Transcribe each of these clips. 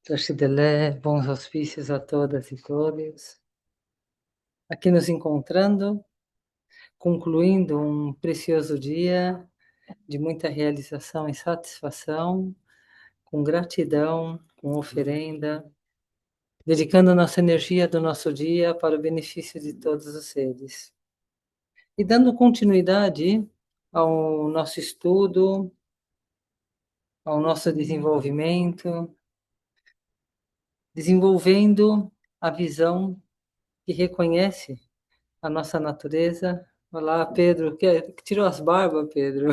Torcidelé, bons auspícios a todas e todos. Aqui nos encontrando, concluindo um precioso dia de muita realização e satisfação, com gratidão, com oferenda, dedicando nossa energia do nosso dia para o benefício de todos os seres. E dando continuidade ao nosso estudo, ao nosso desenvolvimento, desenvolvendo a visão que reconhece a nossa natureza. Olá, Pedro, que tirou as barbas, Pedro.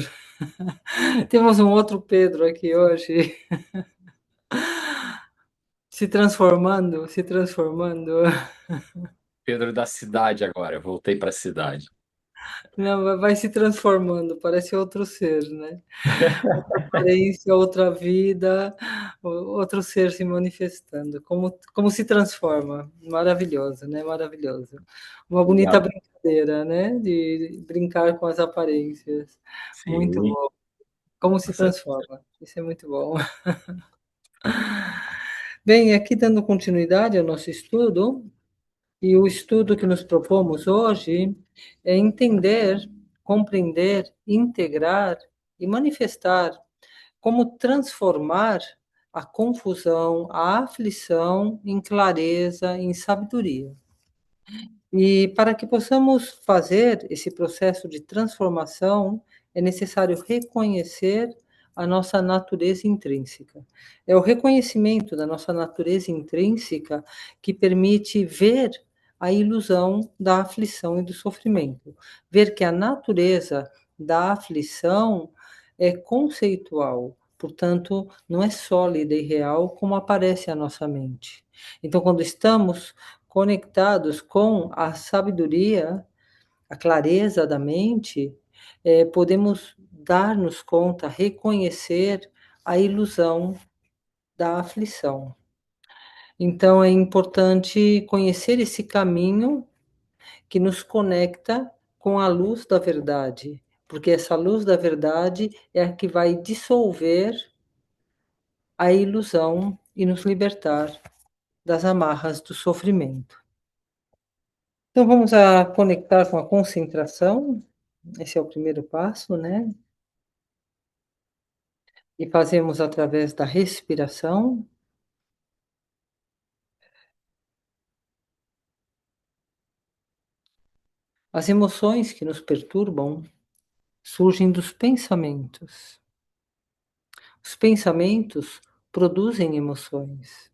Temos um outro Pedro aqui hoje, se transformando. Pedro da cidade agora, eu voltei para a cidade. Não, vai se transformando, parece outro ser, né? Outra aparência, outra vida, outro ser se manifestando. Como se transforma? Maravilhoso, né? Maravilhoso. Uma bonita Obrigado. brincadeira, né? De brincar com as aparências. Muito Sim, bom. Como se com certeza. transforma. Isso é muito bom. Bem, aqui dando continuidade ao nosso estudo, e o estudo que nos propomos hoje é entender, compreender, integrar e manifestar como transformar a confusão, a aflição em clareza, em sabedoria. E para que possamos fazer esse processo de transformação, é necessário reconhecer a nossa natureza intrínseca. É o reconhecimento da nossa natureza intrínseca que permite ver a ilusão da aflição e do sofrimento. Ver que a natureza da aflição é conceitual, portanto, não é sólida e real como aparece à nossa mente. Então, quando estamos conectados com a sabedoria, a clareza da mente, podemos dar-nos conta, reconhecer a ilusão da aflição. Então, é importante conhecer esse caminho que nos conecta com a luz da verdade, porque essa luz da verdade é a que vai dissolver a ilusão e nos libertar das amarras do sofrimento. Então vamos a conectar com a concentração, esse é o primeiro passo, né? E fazemos através da respiração. As emoções que nos perturbam surgem dos pensamentos. Os pensamentos produzem emoções.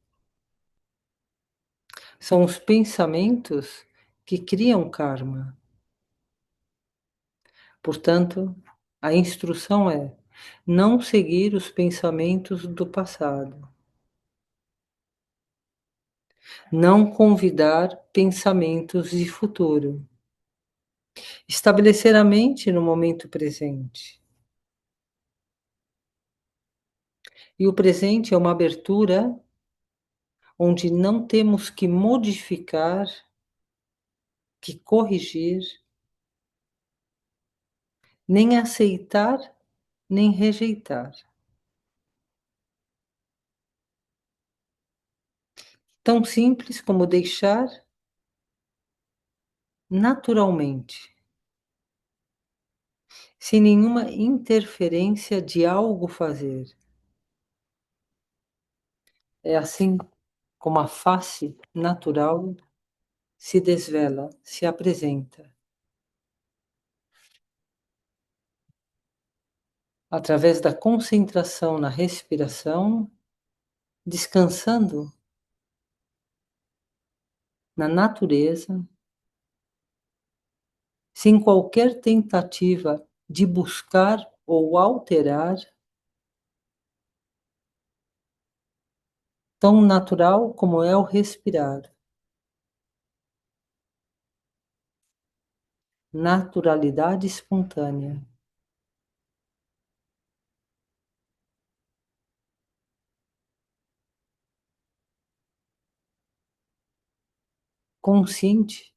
São os pensamentos que criam karma. Portanto, a instrução é não seguir os pensamentos do passado. Não convidar pensamentos de futuro. Estabelecer a mente no momento presente. E o presente é uma abertura onde não temos que modificar, que corrigir, nem aceitar, nem rejeitar. Tão simples como deixar naturalmente, sem nenhuma interferência de algo fazer. É assim como a face natural se desvela, se apresenta. Através da concentração na respiração, descansando na natureza, sem qualquer tentativa de buscar ou alterar, tão natural como é o respirar. Naturalidade espontânea. Consciente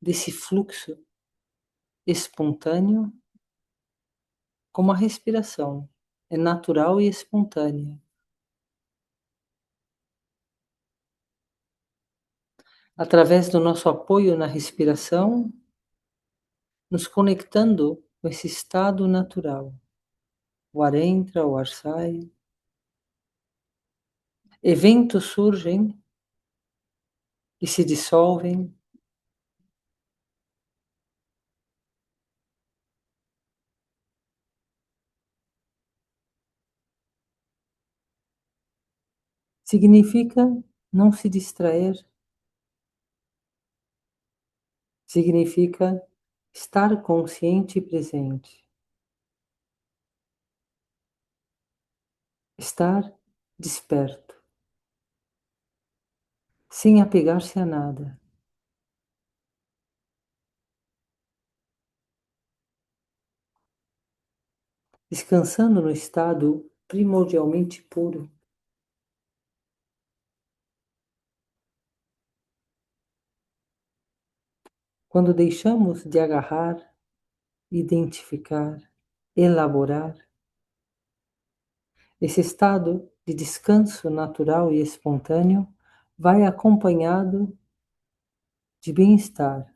desse fluxo espontâneo, como a respiração. É natural e espontânea. através do nosso apoio na respiração, nos conectando com esse estado natural. O ar entra, o ar sai. Eventos surgem e se dissolvem. Significa não se distrair, significa estar consciente e presente, estar desperto, sem apegar-se a nada, descansando no estado primordialmente puro. Quando deixamos de agarrar, identificar, elaborar, esse estado de descanso natural e espontâneo vai acompanhado de bem-estar.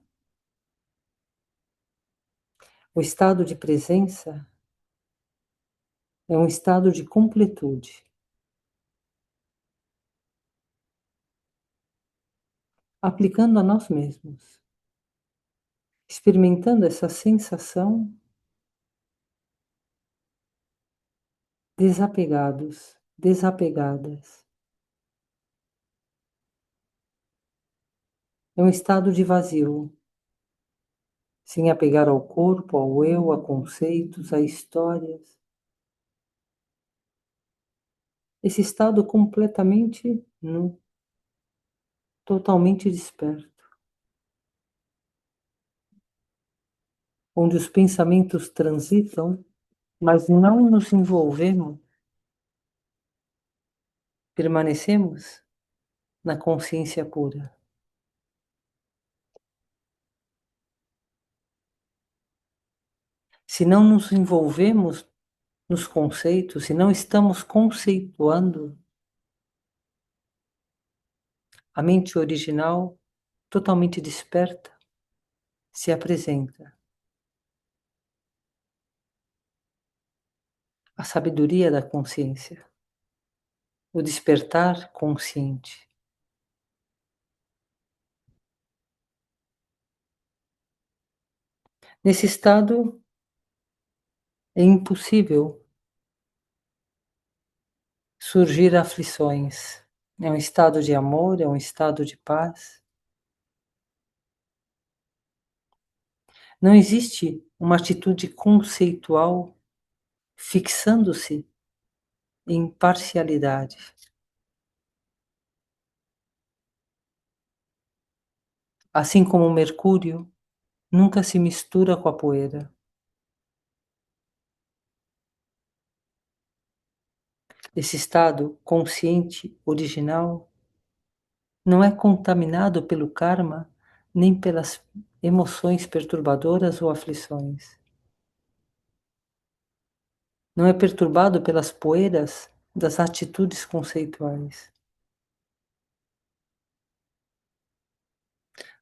O estado de presença é um estado de completude, aplicando a nós mesmos, experimentando essa sensação desapegados, desapegadas. É um estado de vazio, sem apegar ao corpo, ao eu, a conceitos, a histórias. Esse estado completamente nu, totalmente desperto, onde os pensamentos transitam, mas não nos envolvemos, permanecemos na consciência pura. Se não nos envolvemos nos conceitos, se não estamos conceituando, a mente original, totalmente desperta, se apresenta. A sabedoria da consciência, o despertar consciente. Nesse estado, é impossível surgir aflições. É um estado de amor, é um estado de paz. Não existe uma atitude conceitual fixando-se em parcialidade. Assim como o mercúrio nunca se mistura com a poeira. Esse estado consciente original não é contaminado pelo karma nem pelas emoções perturbadoras ou aflições. Não é perturbado pelas poeiras das atitudes conceituais.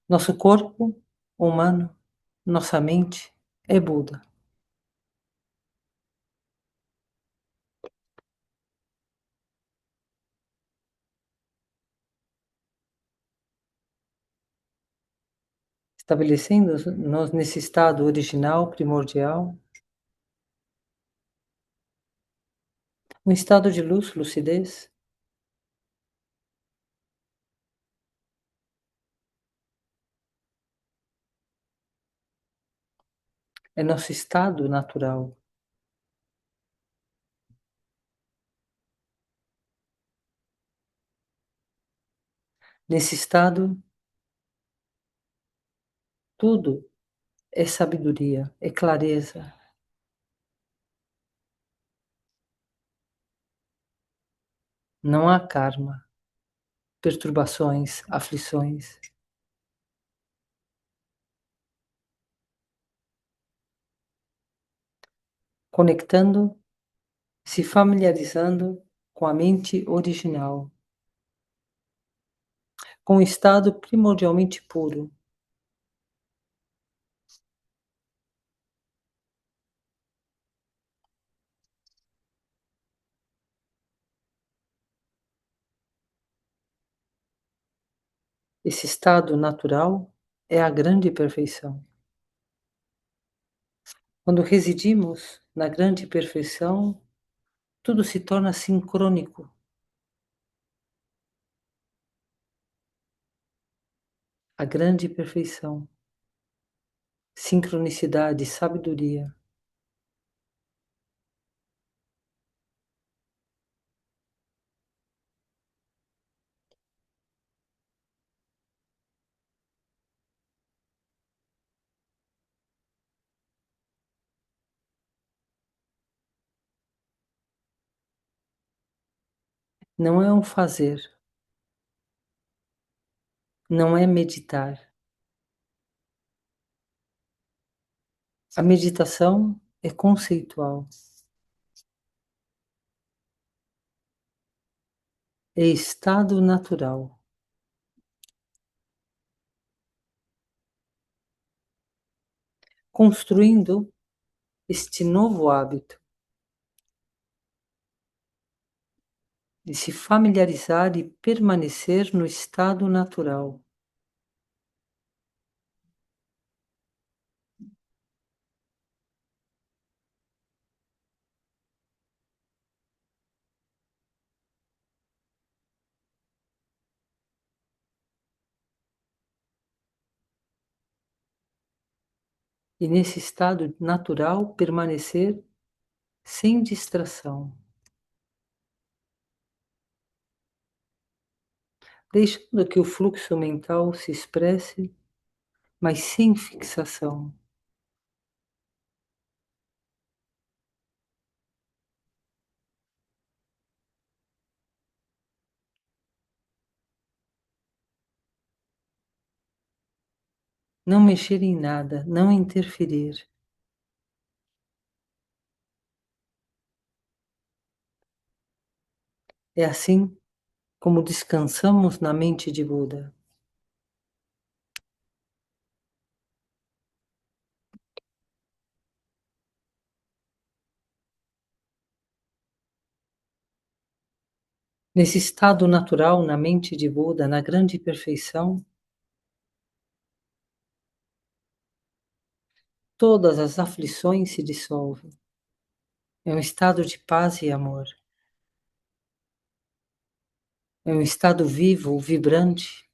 Nosso corpo humano, nossa mente é Buda, estabelecendo-nos nesse estado original, primordial, um estado de luz, lucidez, é nosso estado natural. Nesse estado, tudo é sabedoria, é clareza. Não há karma, perturbações, aflições. Conectando, se familiarizando com a mente original, com um estado primordialmente puro. Esse estado natural é a grande perfeição. Quando residimos na grande perfeição, tudo se torna sincrônico. A grande perfeição, sincronicidade, sabedoria. Não é um fazer, não é meditar. A meditação é conceitual, é estado natural. Construindo este novo hábito de se familiarizar e permanecer no estado natural. E nesse estado natural permanecer sem distração, deixando que o fluxo mental se expresse, mas sem fixação. Não mexer em nada, não interferir. É assim como descansamos na mente de Buda. Nesse estado natural na mente de Buda, na grande perfeição, todas as aflições se dissolvem. É um estado de paz e amor. É um estado vivo, vibrante.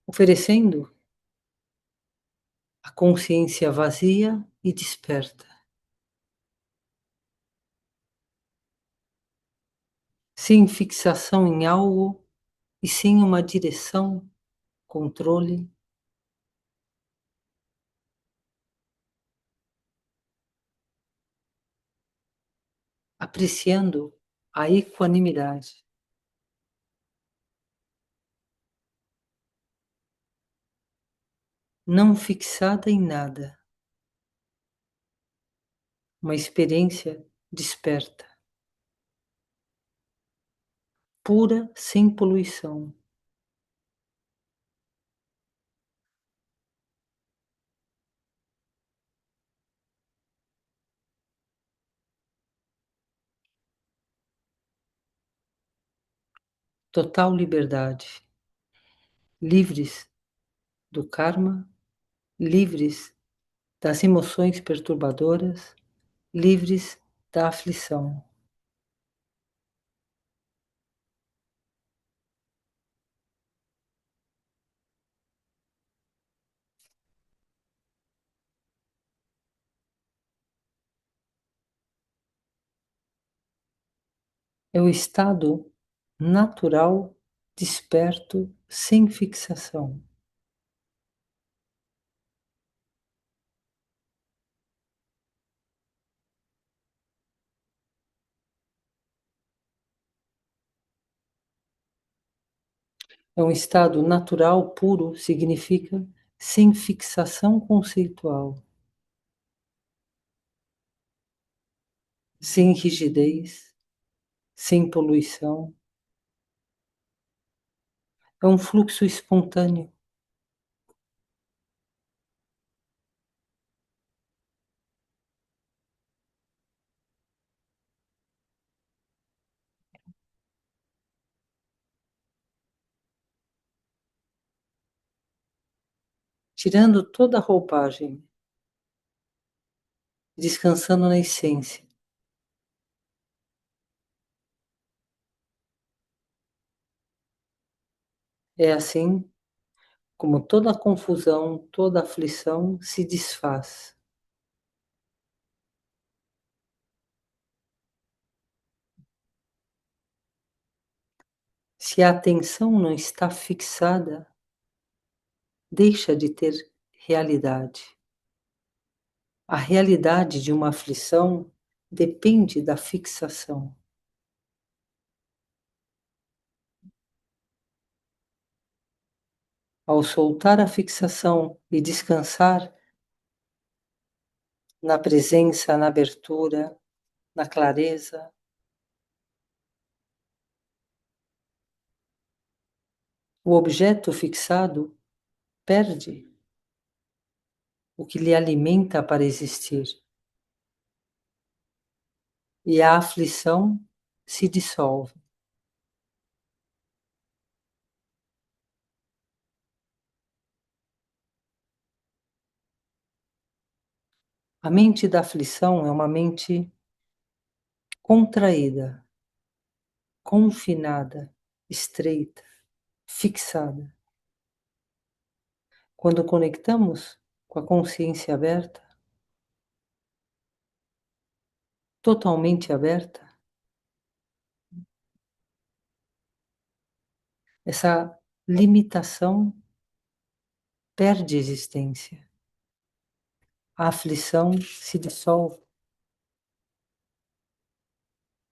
Oferecendo a consciência vazia e desperta, sem fixação em algo e sem uma direção, controle, apreciando a equanimidade, não fixada em nada, uma experiência desperta, pura, sem poluição, total liberdade, livres do karma, livres das emoções perturbadoras, livres da aflição. É o estado natural, desperto, sem fixação. É um estado natural, puro, significa sem fixação conceitual. sem rigidez, sem poluição. É um fluxo espontâneo, tirando toda a roupagem, descansando na essência. É assim como toda confusão, toda aflição se desfaz. Se a atenção não está fixada, deixa de ter realidade. A realidade de uma aflição depende da fixação. Ao soltar a fixação e descansar na presença, na abertura, na clareza, o objeto fixado perde o que lhe alimenta para existir e a aflição se dissolve. A mente da aflição é uma mente contraída, confinada, estreita, fixada. Quando conectamos com a consciência aberta, totalmente aberta, essa limitação perde existência. A aflição se dissolve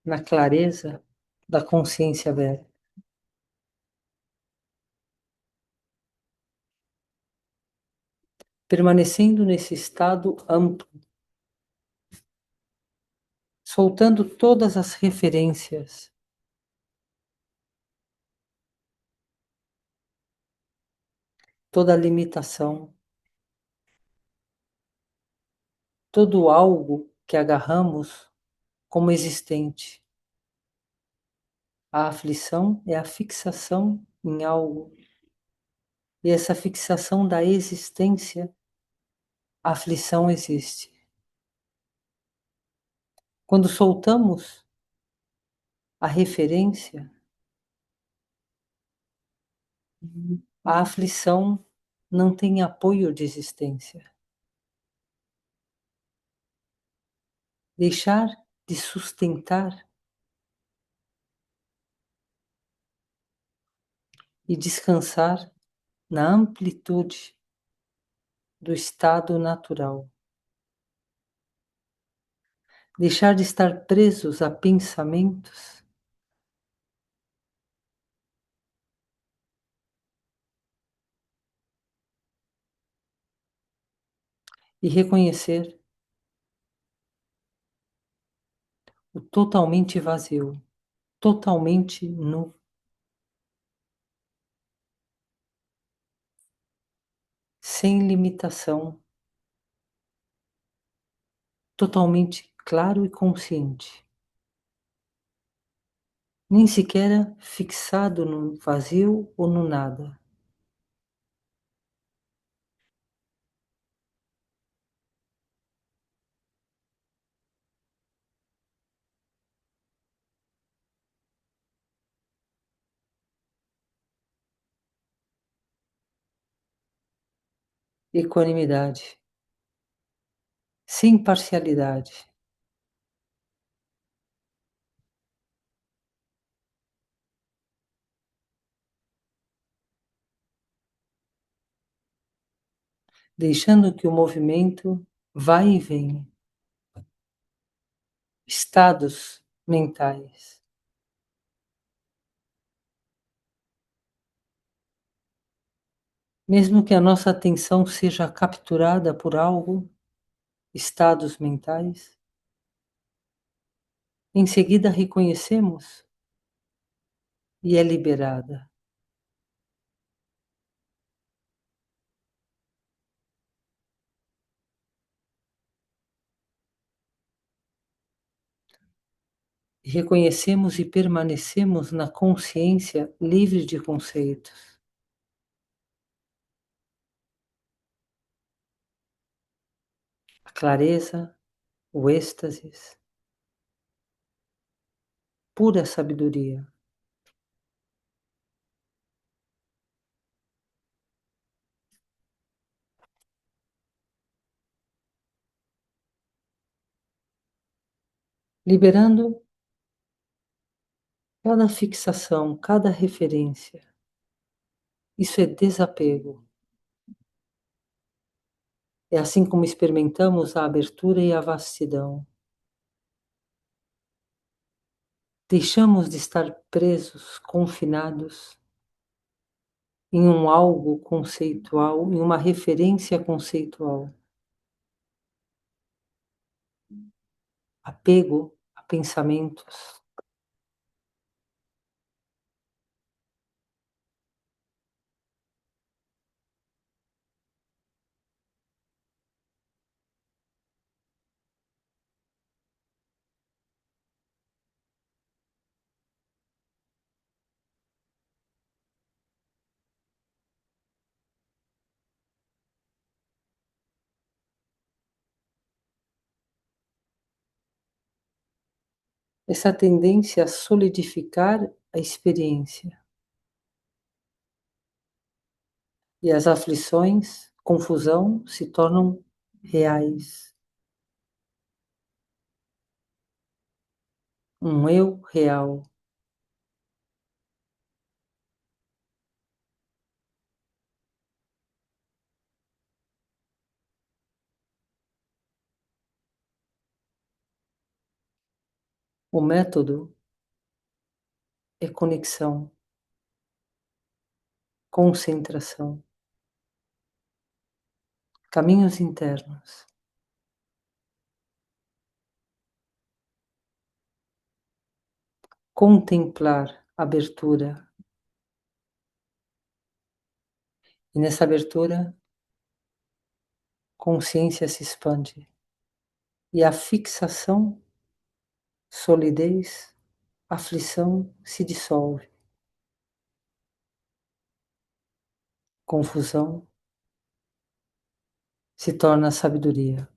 na clareza da consciência aberta. Permanecendo nesse estado amplo, soltando todas as referências, toda a limitação, todo algo que agarramos como existente. A aflição é a fixação em algo, e essa fixação da existência, a aflição existe. Quando soltamos a referência, a aflição não tem apoio de existência. Deixar de sustentar e descansar na amplitude do estado natural. Deixar de estar presos a pensamentos e reconhecer o totalmente vazio, totalmente nu, sem limitação, totalmente claro e consciente, nem sequer fixado no vazio ou no nada. Equanimidade, sem parcialidade, deixando que o movimento vá e venha, estados mentais. Mesmo que a nossa atenção seja capturada por algo, estados mentais, Em seguida, reconhecemos e é liberada. E reconhecemos e permanecemos na consciência livre de conceitos. A clareza, o êxtase, pura sabedoria. Liberando cada fixação, cada referência. Isso é desapego. É assim como experimentamos a abertura e a vastidão. Deixamos de estar presos, confinados em um algo conceitual, em uma referência conceitual. Apego a pensamentos. Essa tendência a solidificar a experiência. E as aflições, confusão, se tornam reais. Um eu real. O método é conexão, concentração, caminhos internos. Contemplar abertura. E nessa abertura, consciência se expande. E a fixação, solidez, aflição se dissolve. Confusão se torna sabedoria.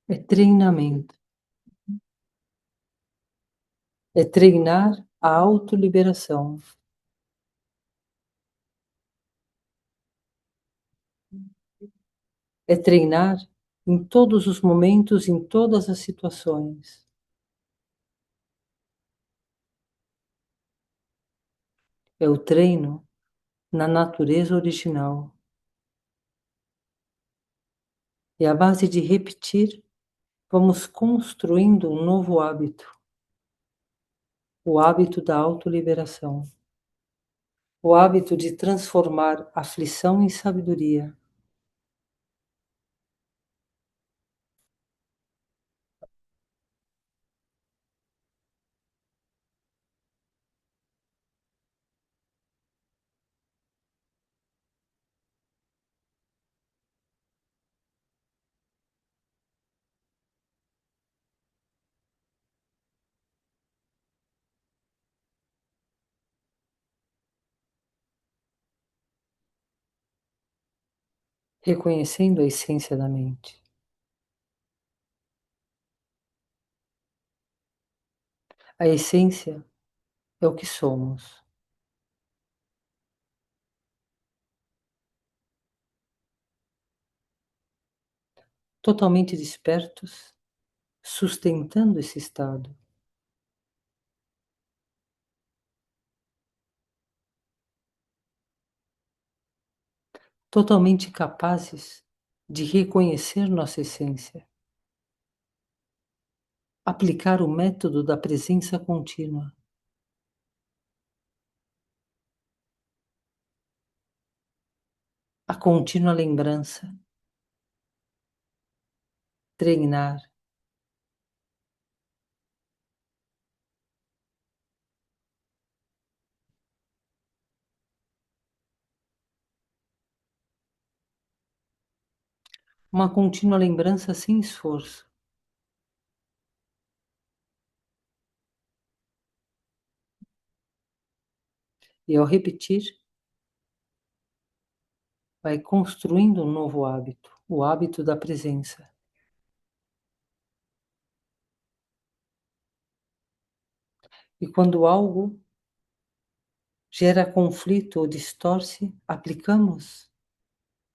É treinamento. É treinar a autoliberação. É treinar em todos os momentos, em todas as situações. É o treino na natureza original. E à base de repetir, vamos construindo um novo hábito. O hábito da autoliberação. O hábito de transformar aflição em sabedoria. Reconhecendo a essência da mente. A essência é o que somos. Totalmente despertos, sustentando esse estado. Totalmente capazes de reconhecer nossa essência. Aplicar o método da presença contínua. contínua lembrança, treinar, uma contínua lembrança sem esforço. E ao repetir, vai construindo um novo hábito, o hábito da presença. E quando algo gera conflito ou distorce, aplicamos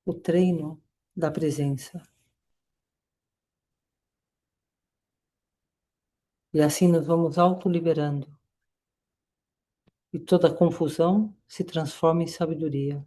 o treino da presença. E assim nos vamos autoliberando. E toda confusão se transforma em sabedoria.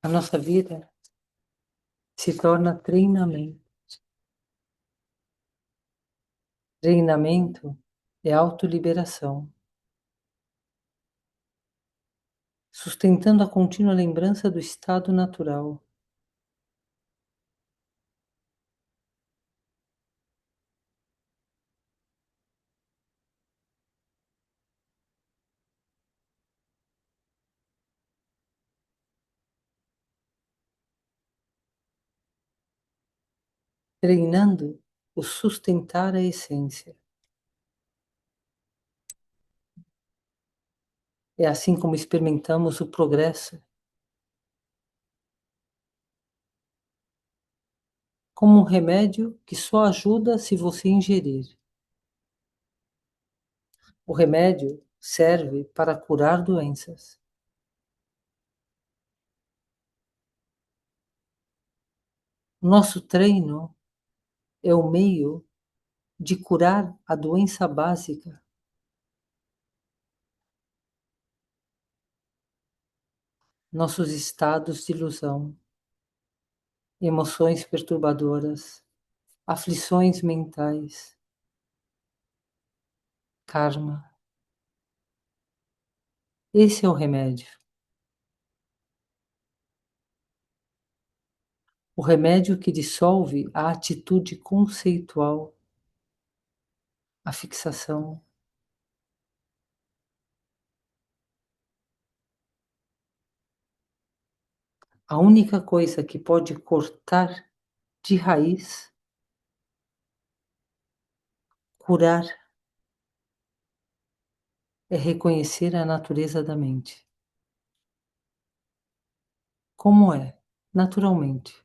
A nossa vida se torna treinamento. Treinamento é autoliberação, sustentando a contínua lembrança do estado natural. Treinando o sustentar a essência. É assim como experimentamos o progresso, como um remédio que só ajuda se você ingerir. O remédio serve para curar doenças. Nosso treino é o meio de curar a doença básica, nossos estados de ilusão, emoções perturbadoras, aflições mentais, karma. Esse é o remédio. O remédio que dissolve a atitude conceitual, a fixação. A única coisa que pode cortar de raiz, curar, é reconhecer a natureza da mente. Como é, naturalmente.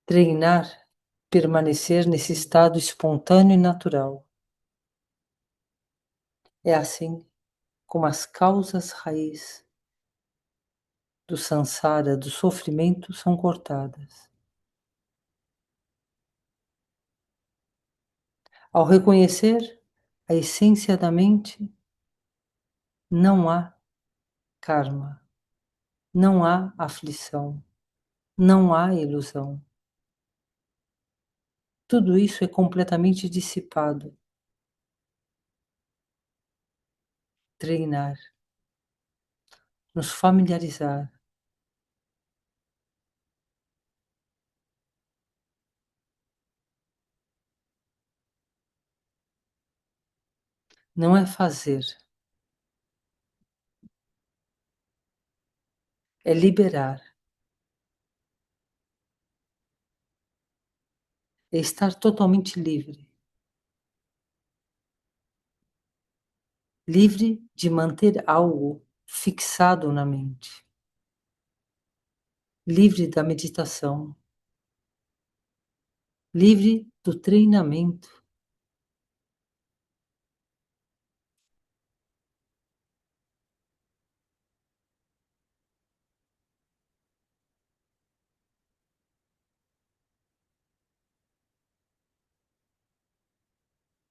Treinar, permanecer nesse estado espontâneo e natural. É assim como as causas raiz do samsara, do sofrimento, são cortadas. Ao reconhecer a essência da mente, não há karma, não há aflição, não há ilusão. Tudo isso é completamente dissipado. Treinar, nos familiarizar, não é fazer, é liberar, é estar totalmente livre. Livre de manter algo fixado na mente. Livre da meditação. livre do treinamento,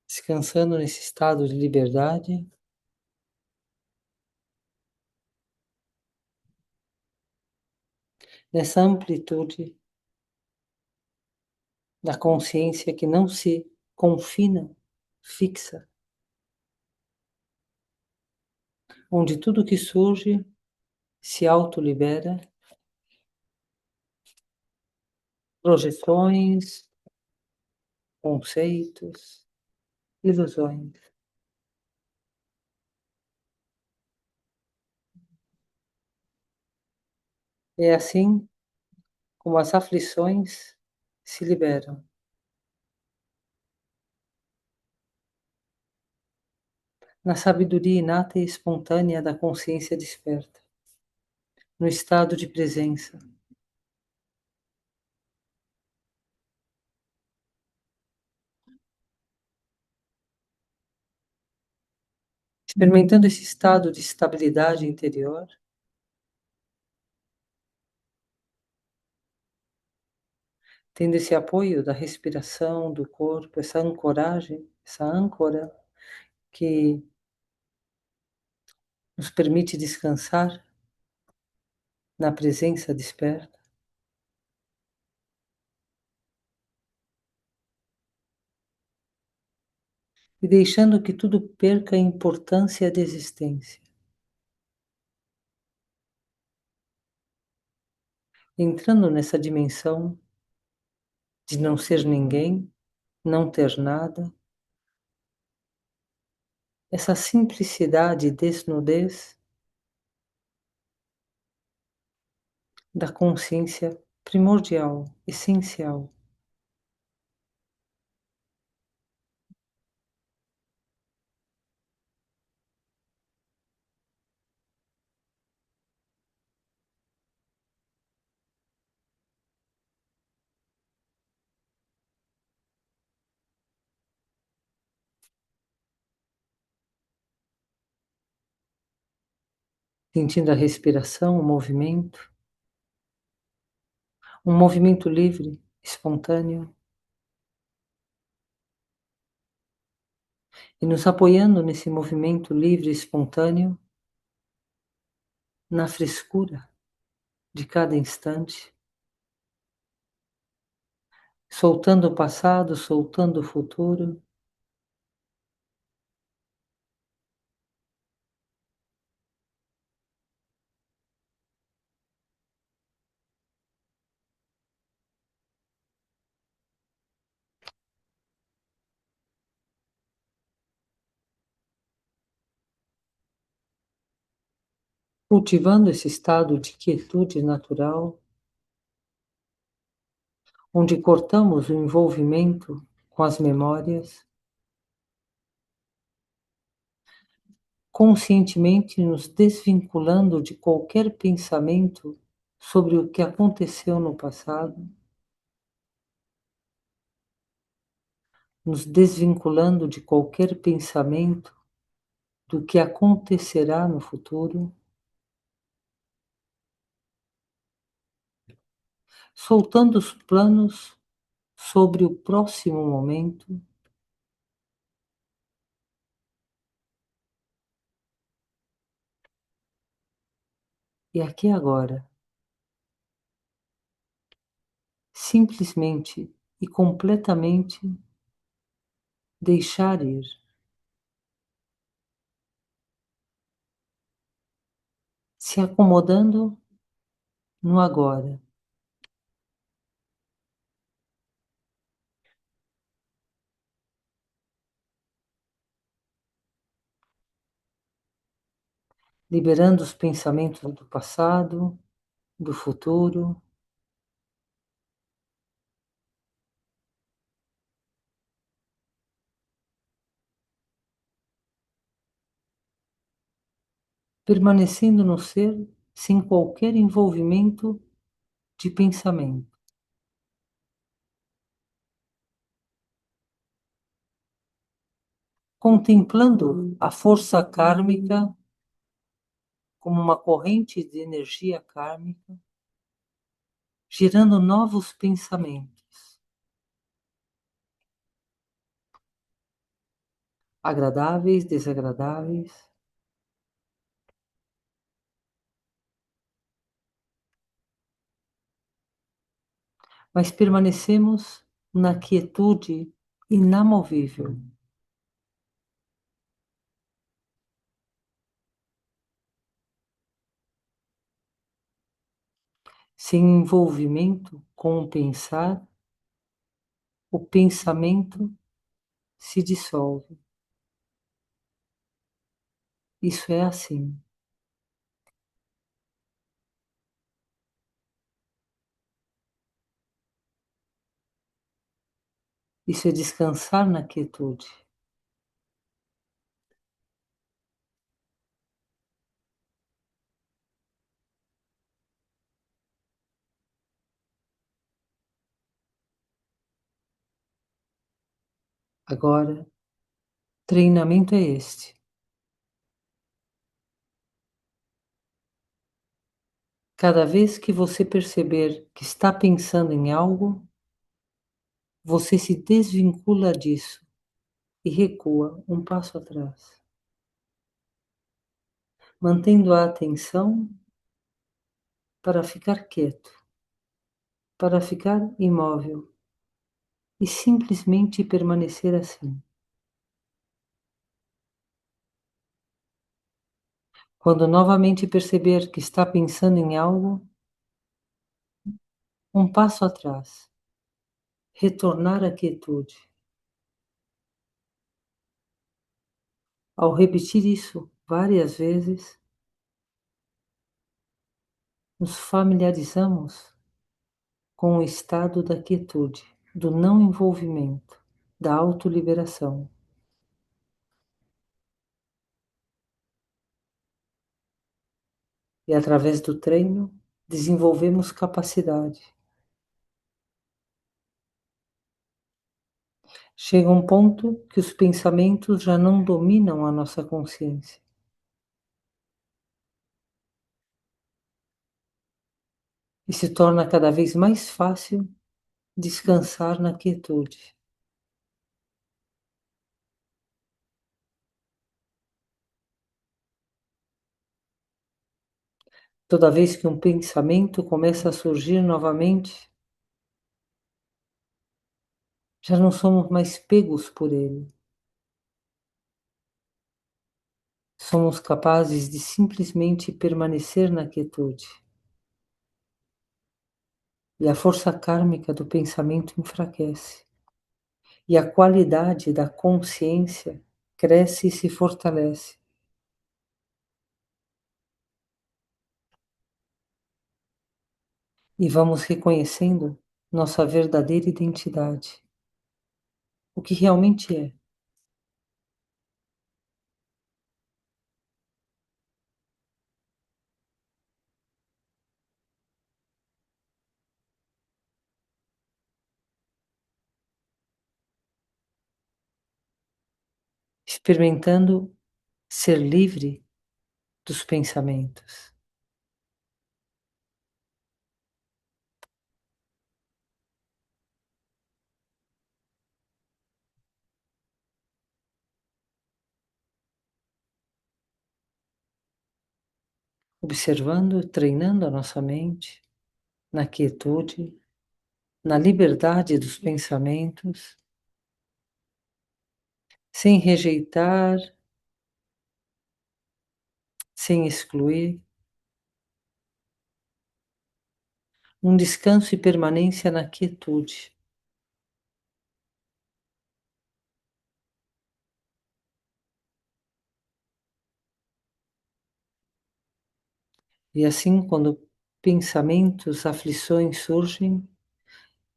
descansando nesse estado de liberdade, nessa amplitude da consciência que não se confina, fixa, onde tudo que surge se autolibera, projeções, conceitos, ilusões. É assim como as aflições se liberam, na sabedoria inata e espontânea da consciência desperta, no estado de presença, experimentando esse estado de estabilidade interior, tendo esse apoio da respiração, do corpo, essa ancoragem, essa âncora que nos permite descansar na presença desperta e deixando que tudo perca a importância de existência, entrando nessa dimensão de não ser ninguém, não ter nada, essa simplicidade e desnudez da consciência primordial, essencial, sentindo a respiração, o um movimento livre, espontâneo, e nos apoiando nesse movimento livre e espontâneo, na frescura de cada instante, soltando o passado, soltando o futuro, cultivando esse estado de quietude natural, onde cortamos o envolvimento com as memórias, conscientemente nos desvinculando de qualquer pensamento sobre o que aconteceu no passado, nos desvinculando de qualquer pensamento do que acontecerá no futuro, soltando os planos sobre o próximo momento e aqui agora, simplesmente e completamente deixar ir, se acomodando no agora, liberando os pensamentos do passado, do futuro, permanecendo no ser sem qualquer envolvimento de pensamento. contemplando a força kármica como uma corrente de energia kármica, gerando novos pensamentos, agradáveis, desagradáveis, mas permanecemos na quietude inamovível, sem envolvimento com o pensar, o pensamento se dissolve. Isso é assim. Isso é descansar na quietude. Agora, treinamento é este. Cada vez que você perceber que está pensando em algo, você se desvincula disso e recua um passo atrás, mantendo a atenção para ficar quieto, para ficar imóvel e simplesmente permanecer assim. Quando novamente perceber que está pensando em algo, um passo atrás, retornar à quietude. Ao repetir isso várias vezes, nos familiarizamos com o estado da quietude, do não envolvimento, da autoliberação. E através do treino, desenvolvemos capacidade. Chega um ponto que os pensamentos já não dominam a nossa consciência. E se torna cada vez mais fácil descansar na quietude. Toda vez que um pensamento começa a surgir novamente, já não somos mais pegos por ele. Somos capazes de simplesmente permanecer na quietude. E a força kármica do pensamento enfraquece. E a qualidade da consciência cresce e se fortalece. E vamos reconhecendo nossa verdadeira identidade, o que realmente é. Experimentando ser livre dos pensamentos. Observando, treinando a nossa mente na quietude, na liberdade dos pensamentos, sem rejeitar, sem excluir, um descanso e permanência na quietude. E assim, quando pensamentos, aflições surgem,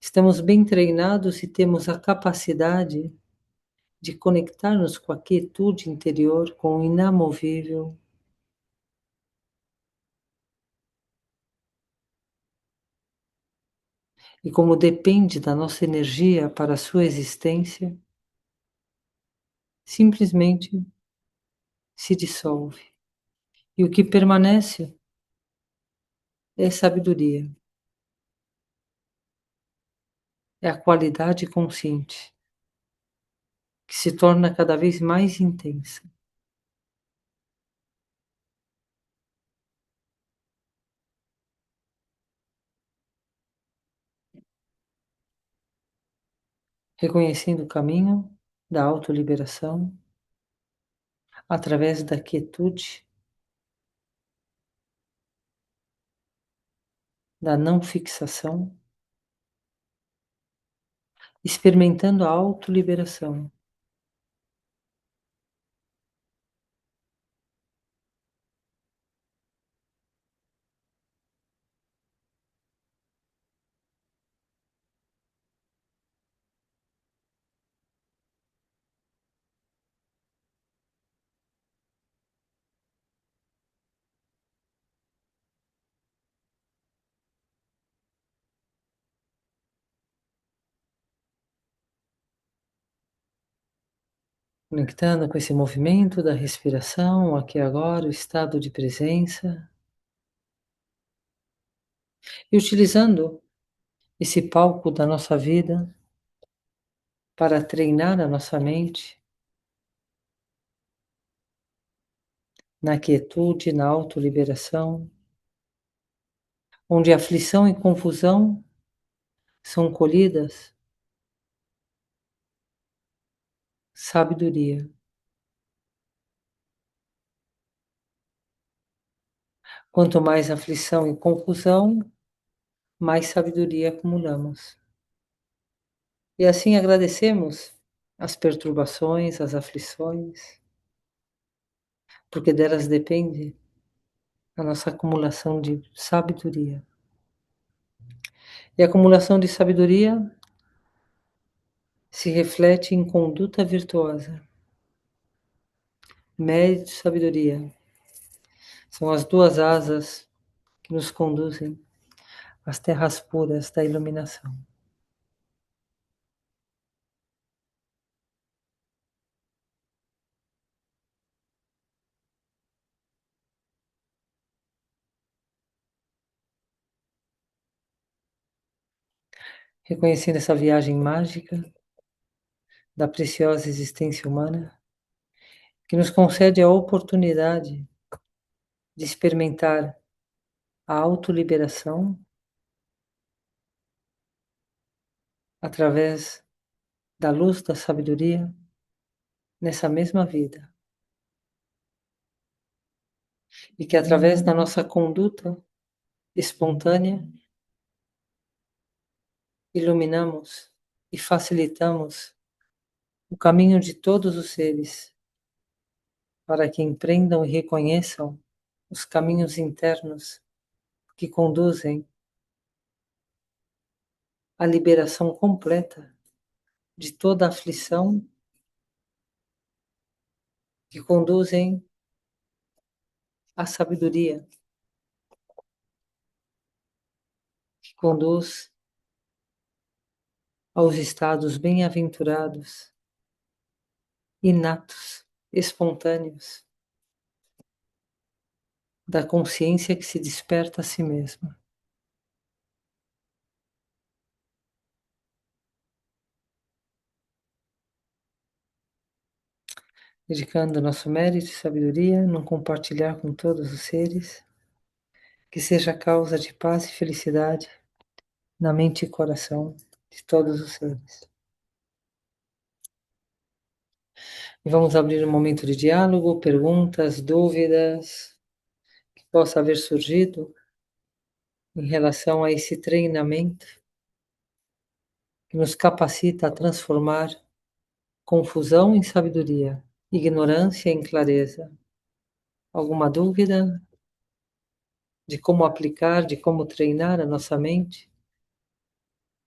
estamos bem treinados e temos a capacidade de conectar-nos com a quietude interior, com o inamovível. E como depende da nossa energia para a sua existência, simplesmente se dissolve. E o que permanece é sabedoria, é a qualidade consciente, que se torna cada vez mais intensa. Reconhecendo o caminho da autoliberação através da quietude, da não fixação, experimentando a autoliberação, conectando com esse movimento da respiração, aqui e agora, o estado de presença, e utilizando esse palco da nossa vida para treinar a nossa mente na quietude, na autoliberação, onde aflição e confusão são colhidas, sabedoria. Quanto mais aflição e confusão, mais sabedoria acumulamos. E assim agradecemos as perturbações, as aflições, porque delas depende a nossa acumulação de sabedoria. E a acumulação de sabedoria se reflete em conduta virtuosa. Mérito e sabedoria são as duas asas que nos conduzem às terras puras da iluminação. Reconhecendo essa viagem mágica da preciosa existência humana, que nos concede a oportunidade de experimentar a autoliberação através da luz da sabedoria nessa mesma vida. E que através da nossa conduta espontânea iluminamos e facilitamos o caminho de todos os seres para que empreendam e reconheçam os caminhos internos que conduzem à liberação completa de toda aflição, que conduzem à sabedoria, que conduz aos estados bem-aventurados, inatos, espontâneos, da consciência que se desperta a si mesma. Dedicando nosso mérito e sabedoria num compartilhar com todos os seres, que seja causa de paz e felicidade na mente e coração de todos os seres. E vamos abrir um momento de diálogo, perguntas, dúvidas que possa haver surgido em relação a esse treinamento que nos capacita a transformar confusão em sabedoria, ignorância em clareza. Alguma dúvida de como aplicar, de como treinar a nossa mente?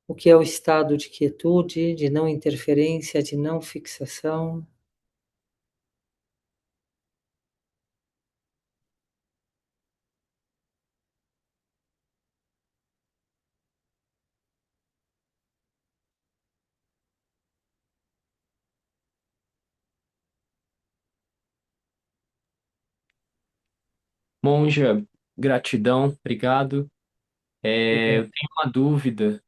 O que é o estado de quietude, de não interferência, de não fixação? Monja, gratidão, obrigado. Eu Obrigado. tenho uma dúvida.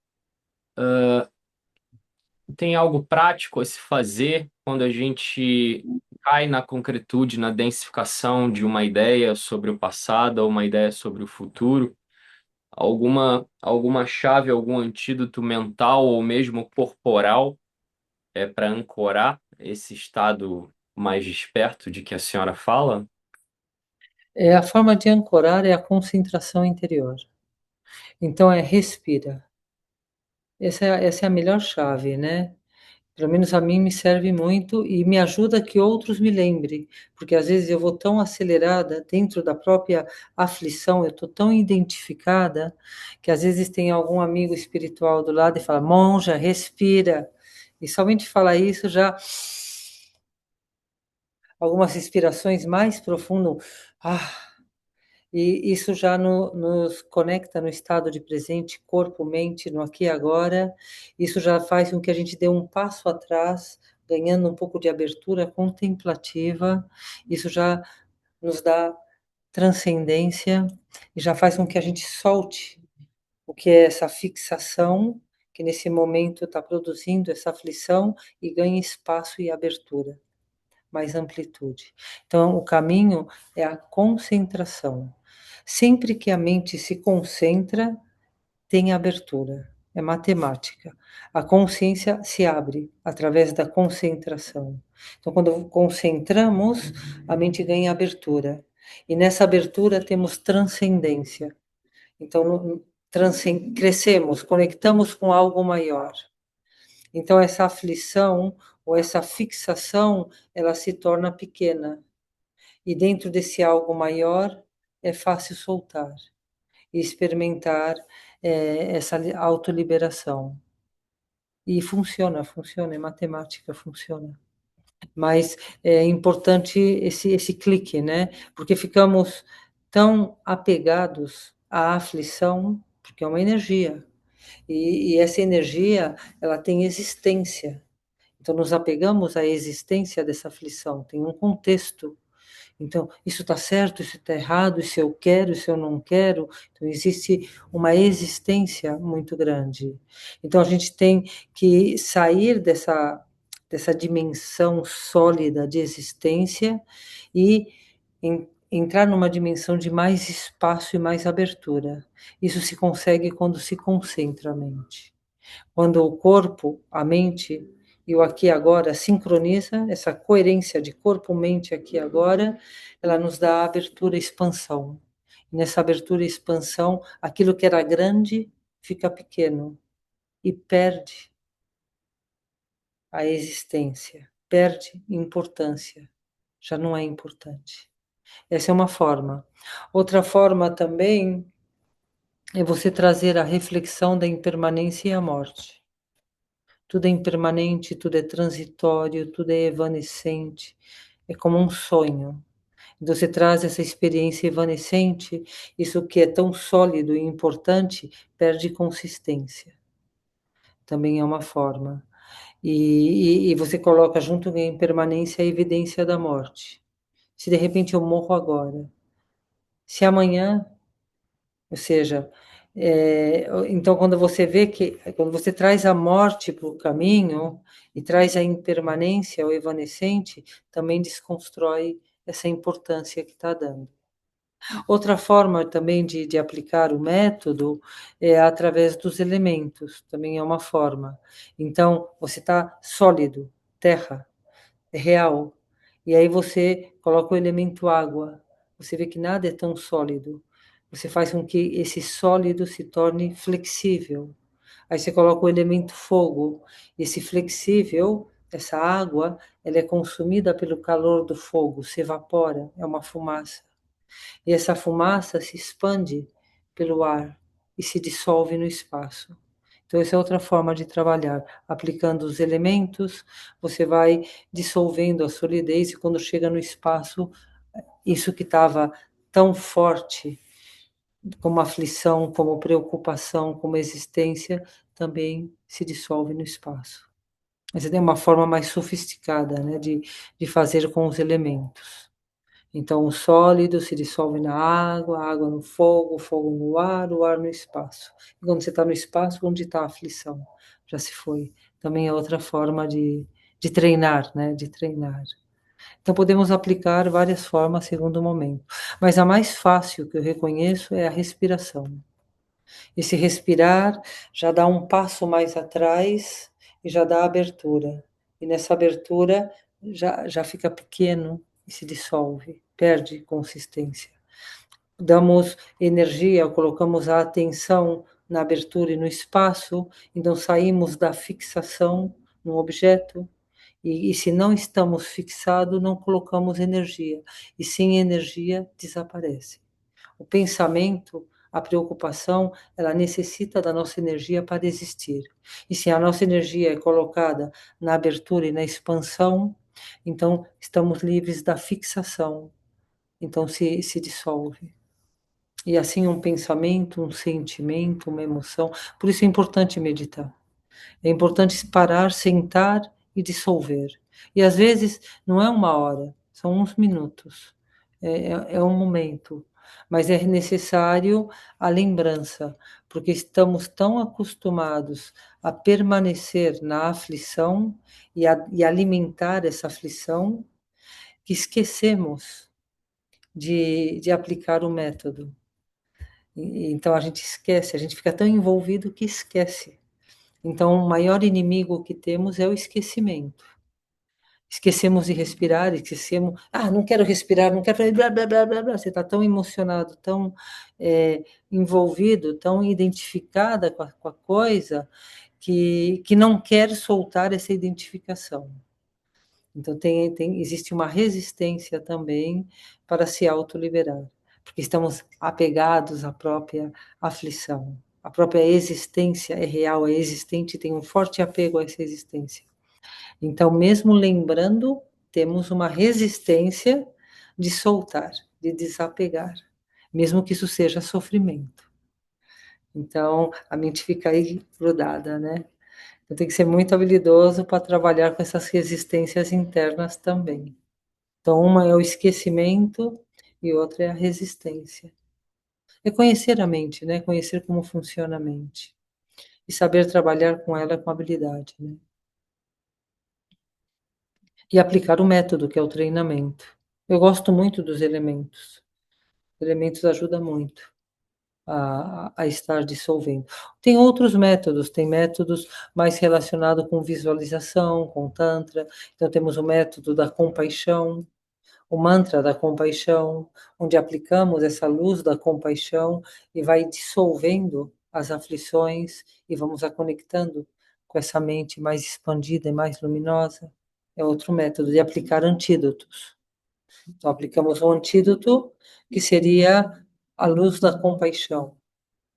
Tem algo prático a se fazer quando a gente cai na concretude, na densificação de uma ideia sobre o passado ou uma ideia sobre o futuro? Alguma chave, algum antídoto mental ou mesmo corporal para ancorar esse estado mais desperto de que a senhora fala? A forma de ancorar é a concentração interior. Então é respira. Essa é a melhor chave, né? Pelo menos a mim me serve muito e me ajuda que outros me lembrem, porque às vezes eu vou tão acelerada dentro da própria aflição, eu estou tão identificada, que às vezes tem algum amigo espiritual do lado e fala, monja, respira. E somente falar isso já, algumas respirações mais profundas, e isso já nos conecta no estado de presente, corpo, mente, no aqui e agora. Isso já faz com que a gente dê um passo atrás, ganhando um pouco de abertura contemplativa. Isso já nos dá transcendência e já faz com que a gente solte o que é essa fixação, que nesse momento está produzindo essa aflição e ganhe espaço e abertura, mais amplitude. Então, o caminho é a concentração. Sempre que a mente se concentra, tem abertura. É matemática. A consciência se abre através da concentração. Então, quando concentramos, a mente ganha abertura. E nessa abertura temos transcendência. Então, crescemos, conectamos com algo maior. Então, essa aflição ou essa fixação, ela se torna pequena. E dentro desse algo maior, é fácil soltar e experimentar essa autoliberação. E funciona, é matemática, funciona. Mas é importante esse clique, né? Porque ficamos tão apegados à aflição, porque é uma energia. E essa energia, ela tem existência. Então, nos apegamos à existência dessa aflição, tem um contexto. Então, isso está certo, isso está errado, isso eu quero, isso eu não quero. Então, existe uma existência muito grande. Então, a gente tem que sair dessa dimensão sólida de existência e entrar numa dimensão de mais espaço e mais abertura. Isso se consegue quando se concentra a mente. Quando o corpo, a mente e o aqui e agora sincroniza, essa coerência de corpo, mente, aqui e agora, ela nos dá abertura e expansão. E nessa abertura e expansão, aquilo que era grande fica pequeno e perde a existência, perde importância, já não é importante. Essa é uma forma. Outra forma também é você trazer a reflexão da impermanência e a morte. Tudo é impermanente, tudo é transitório, tudo é evanescente, é como um sonho. Então, você traz essa experiência evanescente, isso que é tão sólido e importante, perde consistência. Também é uma forma. E você coloca junto com a impermanência a evidência da morte. Se de repente eu morro agora, se amanhã, ou seja, então quando você vê que, quando você traz a morte para o caminho e traz a impermanência, o evanescente, também desconstrói essa importância que está dando. Outra forma também de aplicar o método é através dos elementos, também é uma forma. Então, você está sólido, terra, é real. E aí você coloca o elemento água. Você vê que nada é tão sólido. Você faz com que esse sólido se torne flexível. Aí você coloca o elemento fogo. Esse flexível, essa água, ela é consumida pelo calor do fogo, se evapora, é uma fumaça. E essa fumaça se expande pelo ar e se dissolve no espaço. Então, essa é outra forma de trabalhar. Aplicando os elementos, você vai dissolvendo a solidez e quando chega no espaço, isso que estava tão forte, como aflição, como preocupação, como existência, também se dissolve no espaço. Essa é uma forma mais sofisticada, né, de fazer com os elementos. Então, o sólido se dissolve na água, a água no fogo, o fogo no ar, o ar no espaço. E quando você está no espaço, onde está a aflição? Já se foi. Também é outra forma de treinar, né? De treinar. Então, podemos aplicar várias formas segundo o momento. Mas a mais fácil que eu reconheço é a respiração. Esse respirar já dá um passo mais atrás e já dá abertura. E nessa abertura já fica pequeno e se dissolve, perde consistência. Damos energia, colocamos a atenção na abertura e no espaço, então saímos da fixação no objeto. E se não estamos fixados, não colocamos energia. E sem energia, desaparece. O pensamento, a preocupação, ela necessita da nossa energia para existir. E se a nossa energia é colocada na abertura e na expansão, então estamos livres da fixação. Então se dissolve. E assim um pensamento, um sentimento, uma emoção. Por isso é importante meditar. É importante parar, sentar e dissolver. E às vezes não é uma hora, são uns minutos. É um momento. Mas é necessário a lembrança, porque estamos tão acostumados a permanecer na aflição e alimentar essa aflição que esquecemos de aplicar o método. Então a gente esquece, a gente fica tão envolvido que esquece. Então, o maior inimigo que temos é o esquecimento. Esquecemos de respirar, esquecemos, não quero respirar, não quero, blá, blá, blá, blá, blá. Você está tão emocionado, tão envolvido, tão identificada com a coisa, que não quer soltar essa identificação. Então, existe uma resistência também para se autoliberar, porque estamos apegados à própria aflição. A própria existência é real, é existente, tem um forte apego a essa existência. Então, mesmo lembrando, temos uma resistência de soltar, de desapegar, mesmo que isso seja sofrimento. Então, a mente fica aí grudada, né? Então, tem que ser muito habilidoso para trabalhar com essas resistências internas também. Então, uma é o esquecimento e outra é a resistência. É conhecer a mente, né? Conhecer como funciona a mente. E saber trabalhar com ela com habilidade, né? E aplicar o método, que é o treinamento. Eu gosto muito dos elementos. Os elementos ajudam muito a estar dissolvendo. Tem outros métodos, tem métodos mais relacionados com visualização, com Tantra. Então, temos o método da compaixão, o mantra da compaixão, onde aplicamos essa luz da compaixão e vai dissolvendo as aflições e vamos a conectando com essa mente mais expandida e mais luminosa. É outro método de aplicar antídotos. Então, aplicamos um antídoto que seria a luz da compaixão,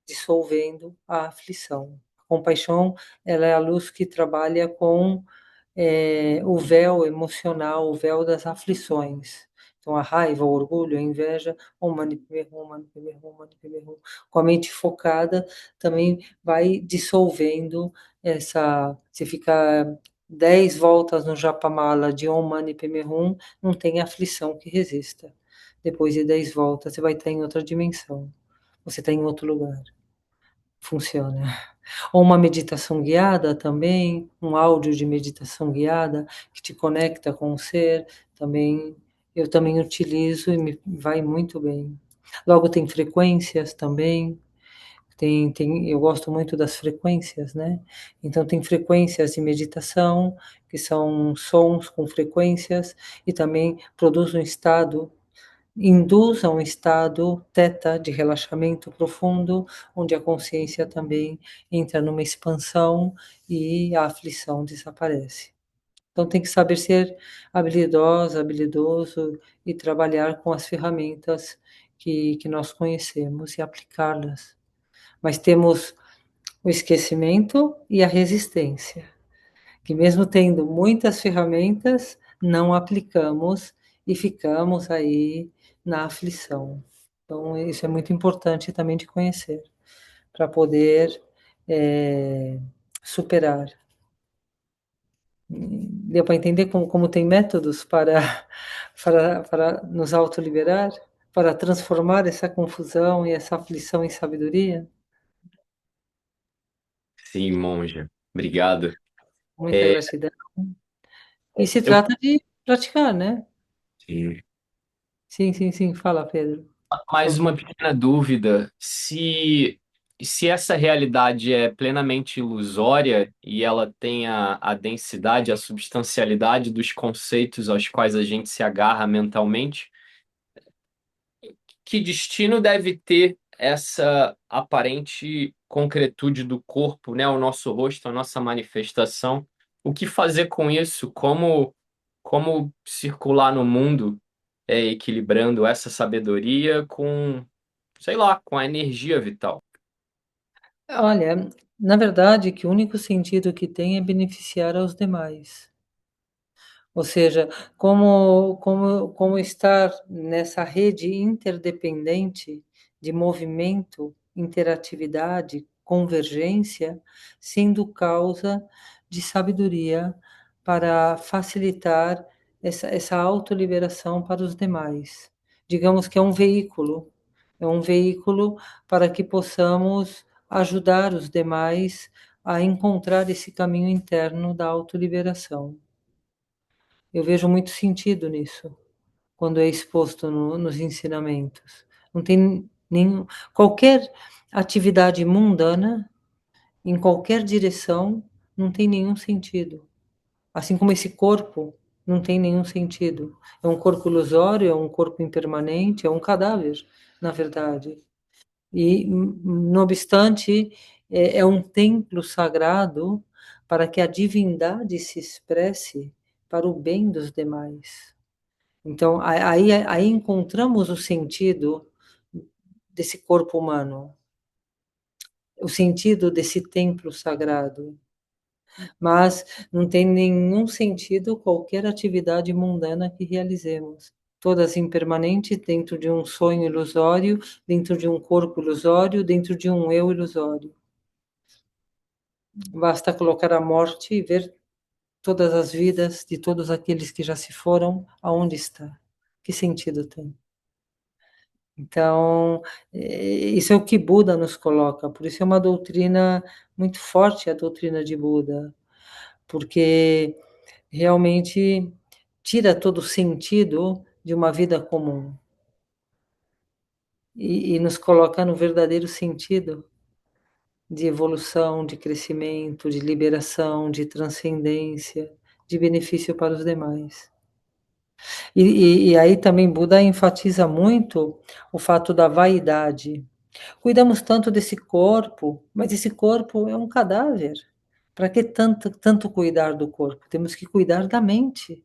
dissolvendo a aflição. A compaixão, ela é a luz que trabalha com o véu emocional, o véu das aflições. Então, a raiva, o orgulho, a inveja, com a mente focada, também vai dissolvendo essa. Você fica 10 voltas no Japamala de Om Mani Padme Hum, não tem aflição que resista. Depois de 10 voltas, você vai estar em outra dimensão. Você está em outro lugar. Funciona. Ou uma meditação guiada também, um áudio de meditação guiada que te conecta com o ser, também eu também utilizo e me vai muito bem. Logo tem frequências também, eu gosto muito das frequências, né? Então tem frequências de meditação, que são sons com frequências, e também produz um estado induz a um estado teta de relaxamento profundo, onde a consciência também entra numa expansão e a aflição desaparece. Então tem que saber ser habilidosa, habilidoso e trabalhar com as ferramentas que nós conhecemos e aplicá-las. Mas temos o esquecimento e a resistência, que mesmo tendo muitas ferramentas, não aplicamos e ficamos aí na aflição. Então, isso é muito importante também de conhecer, para poder superar. Deu para entender como tem métodos para nos autoliberar, para transformar essa confusão e essa aflição em sabedoria? Sim, monja. Obrigado. Muita É, gratidão. E se eu, trata de praticar, né? sim. Sim, sim, sim. Fala, Pedro. Mais uma pequena dúvida. Se essa realidade é plenamente ilusória e ela tem a densidade, a substancialidade dos conceitos aos quais a gente se agarra mentalmente, que destino deve ter essa aparente concretude do corpo, né? O nosso rosto, a nossa manifestação? O que fazer com isso? Como circular no mundo, equilibrando essa sabedoria com, sei lá, com a energia vital? Olha, na verdade, que o único sentido que tem é beneficiar aos demais. Ou seja, como estar nessa rede interdependente de movimento, interatividade, convergência, sendo causa de sabedoria para facilitar essa autoliberação para os demais. Digamos que é um veículo para que possamos ajudar os demais a encontrar esse caminho interno da autoliberação. Eu vejo muito sentido nisso, quando é exposto nos ensinamentos. Não tem nenhum, qualquer atividade mundana, em qualquer direção, não tem nenhum sentido. Assim como esse corpo não tem nenhum sentido. É um corpo ilusório, é um corpo impermanente, é um cadáver, na verdade. E, não obstante, é um templo sagrado para que a divindade se expresse para o bem dos demais. Então, aí encontramos o sentido desse corpo humano, o sentido desse templo sagrado. Mas não tem nenhum sentido qualquer atividade mundana que realizemos. Todas impermanentes dentro de um sonho ilusório, dentro de um corpo ilusório, dentro de um eu ilusório. Basta colocar a morte e ver todas as vidas de todos aqueles que já se foram, aonde está? Que sentido tem? Então, isso é o que Buda nos coloca, por isso é uma doutrina muito forte, a doutrina de Buda, porque realmente tira todo o sentido de uma vida comum e nos coloca no verdadeiro sentido de evolução, de crescimento, de liberação, de transcendência, de benefício para os demais. E aí também Buda enfatiza muito o fato da vaidade. Cuidamos tanto desse corpo, mas esse corpo é um cadáver. Para que tanto cuidar do corpo? Temos que cuidar da mente,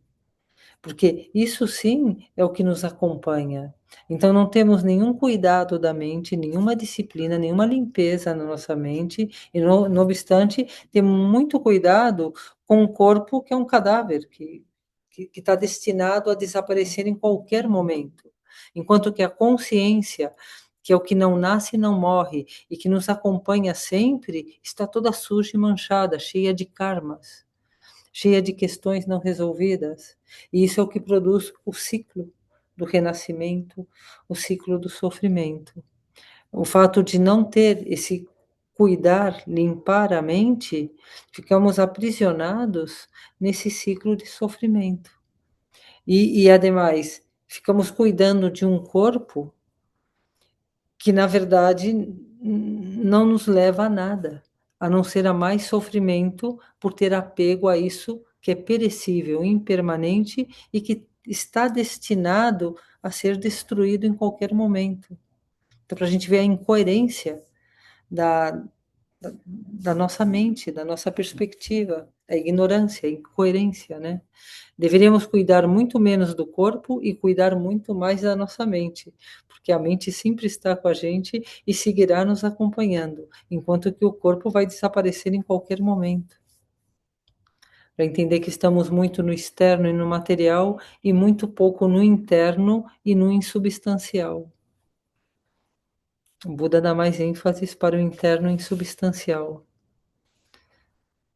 porque isso sim é o que nos acompanha. Então não temos nenhum cuidado da mente, nenhuma disciplina, nenhuma limpeza na nossa mente, e no obstante, temos muito cuidado com o corpo que é um cadáver, que está destinado a desaparecer em qualquer momento. Enquanto que a consciência, que é o que não nasce e não morre, e que nos acompanha sempre, está toda suja e manchada, cheia de karmas, cheia de questões não resolvidas. E isso é o que produz o ciclo do renascimento, o ciclo do sofrimento. O fato de não ter esse cuidar, limpar a mente, ficamos aprisionados nesse ciclo de sofrimento. Ademais, ficamos cuidando de um corpo que, na verdade, não nos leva a nada, a não ser a mais sofrimento por ter apego a isso que é perecível, impermanente e que está destinado a ser destruído em qualquer momento. Então, para a gente ver a incoerência da, da nossa mente, da nossa perspectiva, a ignorância, a incoerência, né? Deveríamos cuidar muito menos do corpo e cuidar muito mais da nossa mente, porque a mente sempre está com a gente e seguirá nos acompanhando, enquanto que o corpo vai desaparecer em qualquer momento. Para entender que estamos muito no externo e no material e muito pouco no interno e no insubstancial. O Buda dá mais ênfase para o interno insubstancial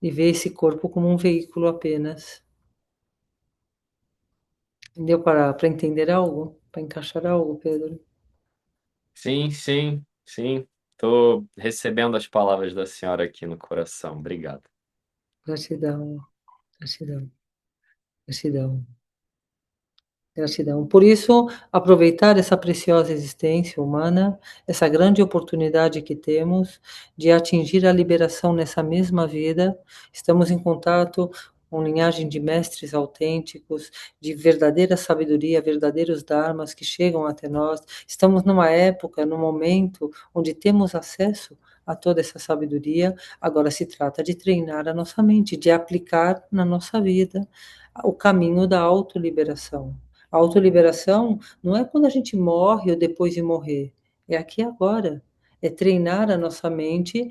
e vê esse corpo como um veículo apenas. Deu para entender algo? Para encaixar algo, Pedro? Sim, sim, sim. Estou recebendo as palavras da senhora aqui no coração. Obrigado. Gratidão, gratidão, gratidão. Gratidão. Por isso, aproveitar essa preciosa existência humana, essa grande oportunidade que temos de atingir a liberação nessa mesma vida. Estamos em contato com linhagem de mestres autênticos, de verdadeira sabedoria, verdadeiros dharmas que chegam até nós. Estamos numa época, num momento onde temos acesso a toda essa sabedoria. Agora se trata de treinar a nossa mente, de aplicar na nossa vida o caminho da autoliberação. A autoliberação não é quando a gente morre ou depois de morrer, é aqui e agora. É treinar a nossa mente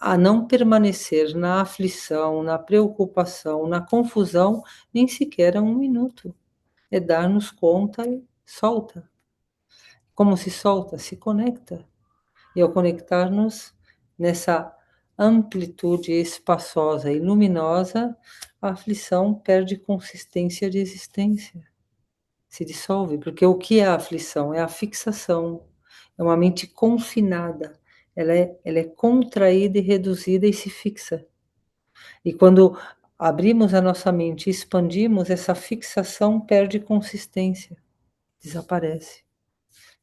a não permanecer na aflição, na preocupação, na confusão, nem sequer a um minuto. É dar-nos conta e solta. Como se solta? Se conecta. E ao conectar-nos nessa amplitude espaçosa e luminosa, a aflição perde consistência de existência, se dissolve, porque o que é a aflição? É a fixação, é uma mente confinada, ela é contraída e reduzida e se fixa. E quando abrimos a nossa mente e expandimos, essa fixação perde consistência, desaparece.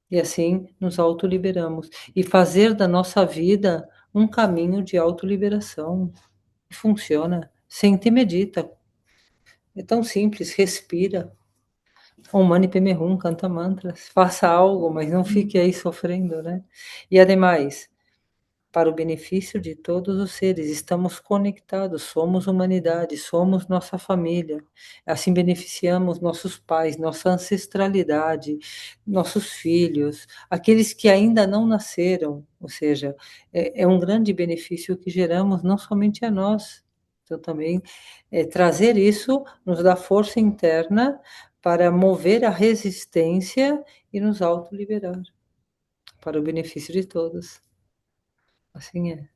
E assim nos autoliberamos. E fazer da nossa vida um caminho de autoliberação. Funciona. Sente e medita. É tão simples, respira. Om Mani Padme Hum, canta mantras, faça algo, mas não fique aí sofrendo, né? E ademais, para o benefício de todos os seres, estamos conectados, somos humanidade, somos nossa família. Assim beneficiamos nossos pais, nossa ancestralidade, nossos filhos, aqueles que ainda não nasceram, ou seja, é um grande benefício que geramos não somente a nós. Então também trazer isso nos dá força interna para mover a resistência e nos autoliberar, para o benefício de todos. Assim é.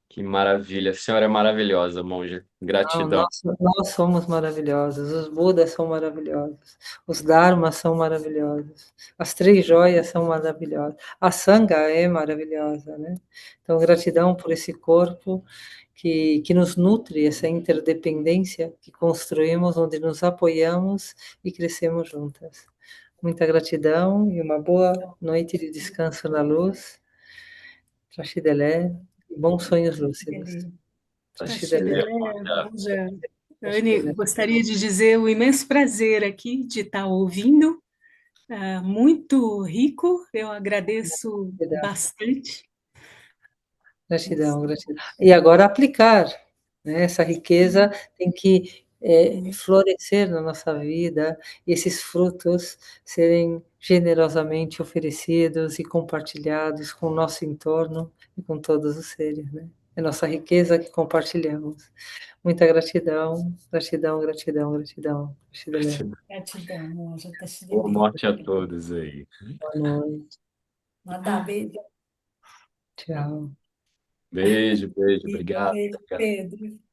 Que maravilha. A senhora é maravilhosa, monja. Não, Gratidão. nós somos maravilhosos, os Budas são maravilhosos, os Dharmas são maravilhosos, as três joias são maravilhosas, a Sangha é maravilhosa, né? Então, gratidão por esse corpo que nos nutre, essa interdependência que construímos, onde nos apoiamos e crescemos juntas. Muita gratidão e uma boa noite de descanso na luz. Traxidelé, e bons sonhos lúcidos. Traxidelé, Taxideré, Monja. Anne, Traxidelé. gostaria de dizer o imenso prazer aqui de estar ouvindo, muito rico, eu agradeço bastante. Gratidão, gratidão. E agora aplicar, né? Essa riqueza tem que florescer na nossa vida, e esses frutos serem generosamente oferecidos e compartilhados com o nosso entorno e com todos os seres, né? É nossa riqueza que compartilhamos. Muita gratidão, gratidão, gratidão, gratidão. Gratidão. Gratidão, Monja Boa Taxideré. noite a todos aí. Boa noite. Manda beijo, Tchau. Beijo, beijo. Obrigado. Obrigado. Pedro.